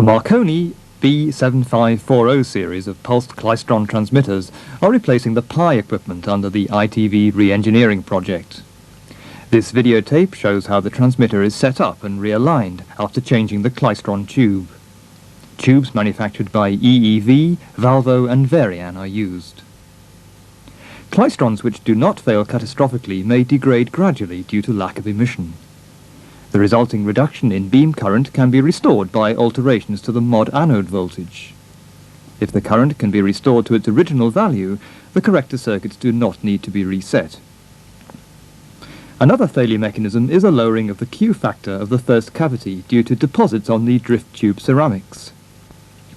The Marconi B7540 series of pulsed klystron transmitters are replacing the Pi equipment under the ITV re-engineering project. This videotape shows how the transmitter is set up and realigned after changing the klystron tube. Tubes manufactured by EEV, Valvo and Varian are used. Klystrons which do not fail catastrophically may degrade gradually due to lack of emission. The resulting reduction in beam current can be restored by alterations to the mod anode voltage. If the current can be restored to its original value, the corrector circuits do not need to be reset. Another failure mechanism is a lowering of the Q factor of the first cavity due to deposits on the drift tube ceramics.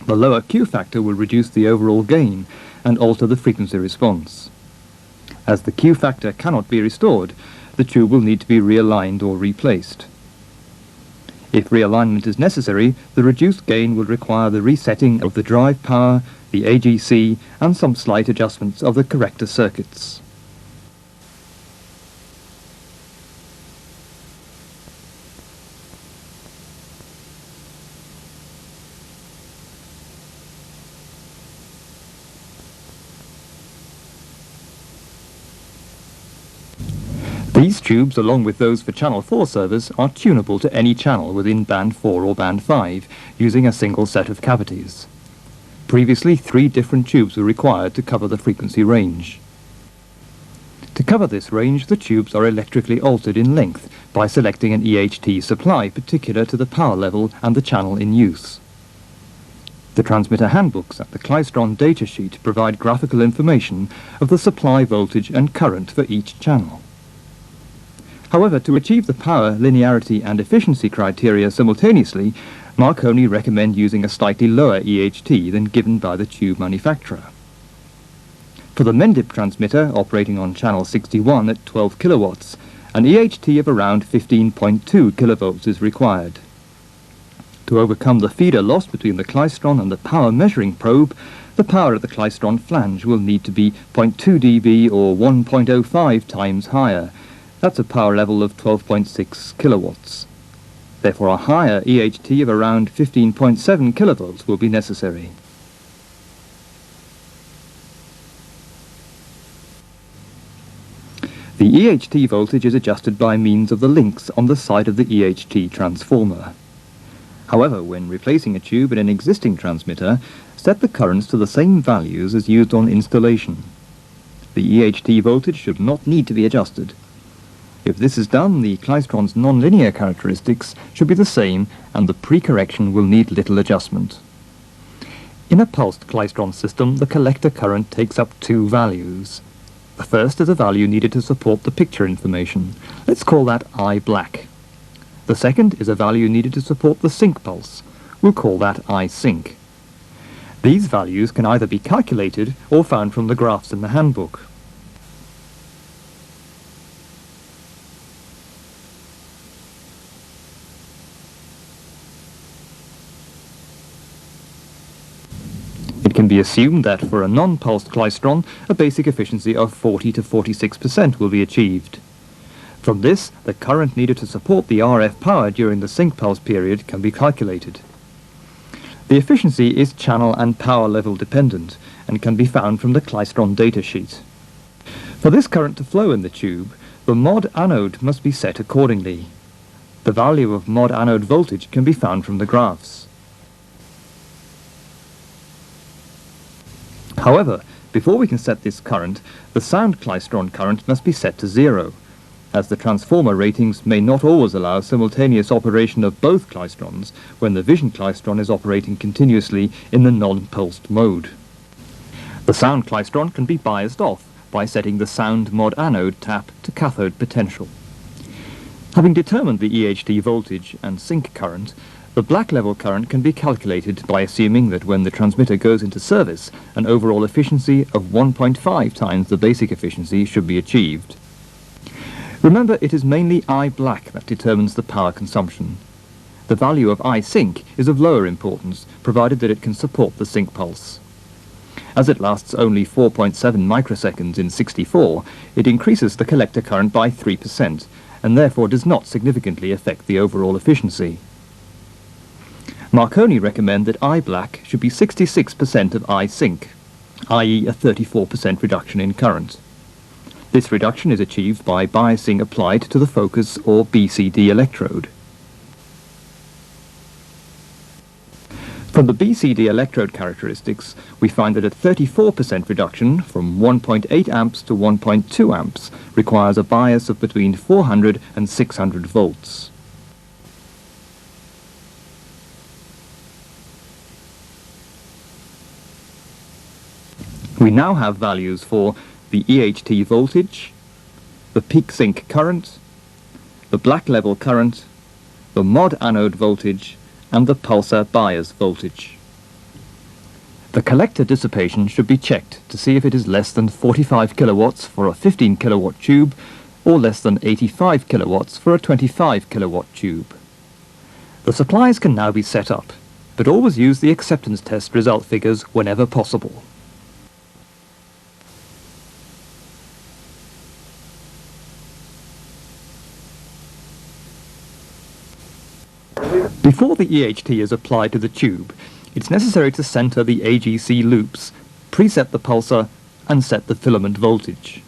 The lower Q factor will reduce the overall gain and alter the frequency response. As the Q factor cannot be restored, the tube will need to be realigned or replaced. If realignment is necessary, the reduced gain will require the resetting of the drive power, the AGC, and some slight adjustments of the corrector circuits. These tubes, along with those for Channel 4 service, are tunable to any channel within Band 4 or Band 5, using a single set of cavities. Previously, 3 different tubes were required to cover the frequency range. To cover this range, the tubes are electrically altered in length by selecting an EHT supply particular to the power level and the channel in use. The transmitter handbooks and the klystron datasheet provide graphical information of the supply voltage and current for each channel. However, to achieve the power, linearity and efficiency criteria simultaneously, Marconi recommend using a slightly lower EHT than given by the tube manufacturer. For the Mendip transmitter, operating on channel 61 at 12 kilowatts, an EHT of around 15.2 kilovolts is required. To overcome the feeder loss between the klystron and the power measuring probe, the power of the klystron flange will need to be 0.2 dB or 1.05 times higher. That's a power level of 12.6 kilowatts. Therefore, a higher EHT of around 15.7 kilovolts will be necessary. The EHT voltage is adjusted by means of the links on the side of the EHT transformer. However, when replacing a tube in an existing transmitter, set the currents to the same values as used on installation. The EHT voltage should not need to be adjusted. If this is done, the klystron's nonlinear characteristics should be the same and the pre-correction will need little adjustment. In a pulsed klystron system, the collector current takes up 2 values. The first is a value needed to support the picture information. Let's call that I black. The second is a value needed to support the sync pulse. We'll call that I sync. These values can either be calculated or found from the graphs in the handbook. It can be assumed that for a non-pulsed klystron, a basic efficiency of 40 to 46% will be achieved. From this, the current needed to support the RF power during the sync pulse period can be calculated. The efficiency is channel and power level dependent and can be found from the klystron datasheet. For this current to flow in the tube, the mod anode must be set accordingly. The value of mod anode voltage can be found from the graphs. However, before we can set this current, the sound klystron current must be set to 0, as the transformer ratings may not always allow simultaneous operation of both klystrons when the vision klystron is operating continuously in the non-pulsed mode. The sound klystron can be biased off by setting the sound mod anode tap to cathode potential. Having determined the EHT voltage and sync current, the black level current can be calculated by assuming that when the transmitter goes into service, an overall efficiency of 1.5 times the basic efficiency should be achieved. Remember, it is mainly I black that determines the power consumption. The value of I sync is of lower importance, provided that it can support the sync pulse. As it lasts only 4.7 microseconds in 64, it increases the collector current by 3%, and therefore does not significantly affect the overall efficiency. Marconi recommend that eye black should be 66% of eye sync, i.e. a 34% reduction in current. This reduction is achieved by biasing applied to the focus or BCD electrode. From the BCD electrode characteristics, we find that a 34% reduction from 1.8 amps to 1.2 amps requires a bias of between 400 and 600 volts. We now have values for the EHT voltage, the peak sync current, the black level current, the mod anode voltage, and the pulsar bias voltage. The collector dissipation should be checked to see if it is less than 45 kilowatts for a 15 kilowatt tube or less than 85 kilowatts for a 25 kilowatt tube. The supplies can now be set up, but always use the acceptance test result figures whenever possible. Before the EHT is applied to the tube, it's necessary to center the AGC loops, preset the pulsar, and set the filament voltage.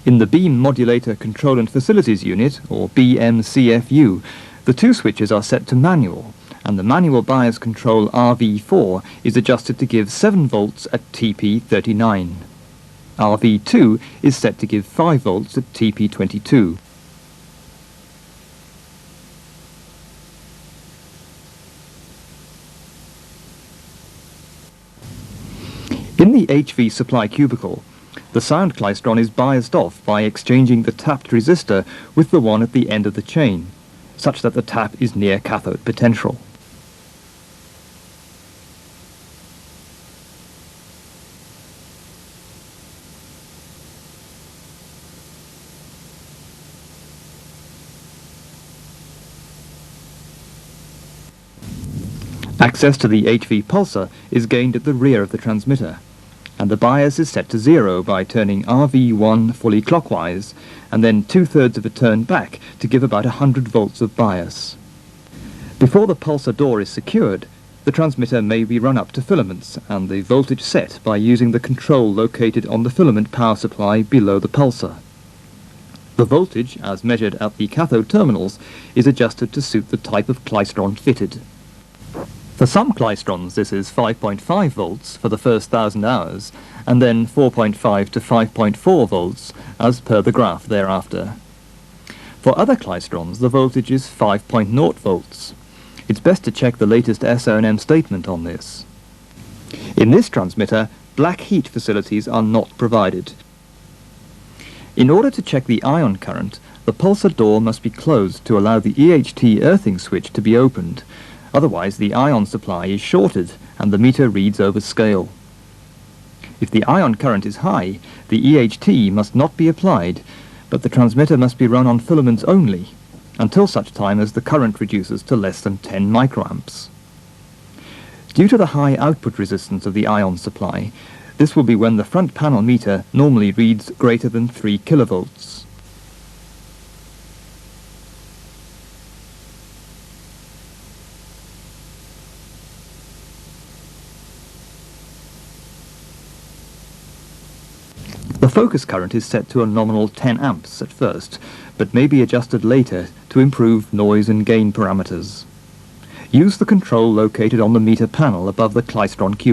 In the Beam Modulator Control and Facilities Unit, or BMCFU, the two switches are set to manual, and the manual bias control RV4 is adjusted to give 7 volts at TP39. RV2 is set to give 5 volts at TP22. In the HV supply cubicle, the sound klystron is biased off by exchanging the tapped resistor with the one at the end of the chain, such that the tap is near cathode potential. Access to the HV pulsar is gained at the rear of the transmitter, and the bias is set to 0 by turning RV1 fully clockwise, and then 2/3 of a turn back to give about 100 volts of bias. Before the pulsar door is secured, the transmitter may be run up to filaments, and the voltage set by using the control located on the filament power supply below the pulsar. The voltage, as measured at the cathode terminals, is adjusted to suit the type of klystron fitted. For some klystrons this is 5.5 volts for the first 1,000 hours, and then 4.5 to 5.4 volts as per the graph thereafter. For other klystrons the voltage is 5.0 volts. It's best to check the latest SO&M statement on this. In this transmitter, black heat facilities are not provided. In order to check the ion current, the pulsar door must be closed to allow the EHT earthing switch to be opened. Otherwise, the ion supply is shorted and the meter reads over scale. If the ion current is high, the EHT must not be applied, but the transmitter must be run on filaments only, until such time as the current reduces to less than 10 microamps. Due to the high output resistance of the ion supply, this will be when the front panel meter normally reads greater than 3 kilovolts. The focus current is set to a nominal 10 amps at first, but may be adjusted later to improve noise and gain parameters. Use the control located on the meter panel above the klystron cube.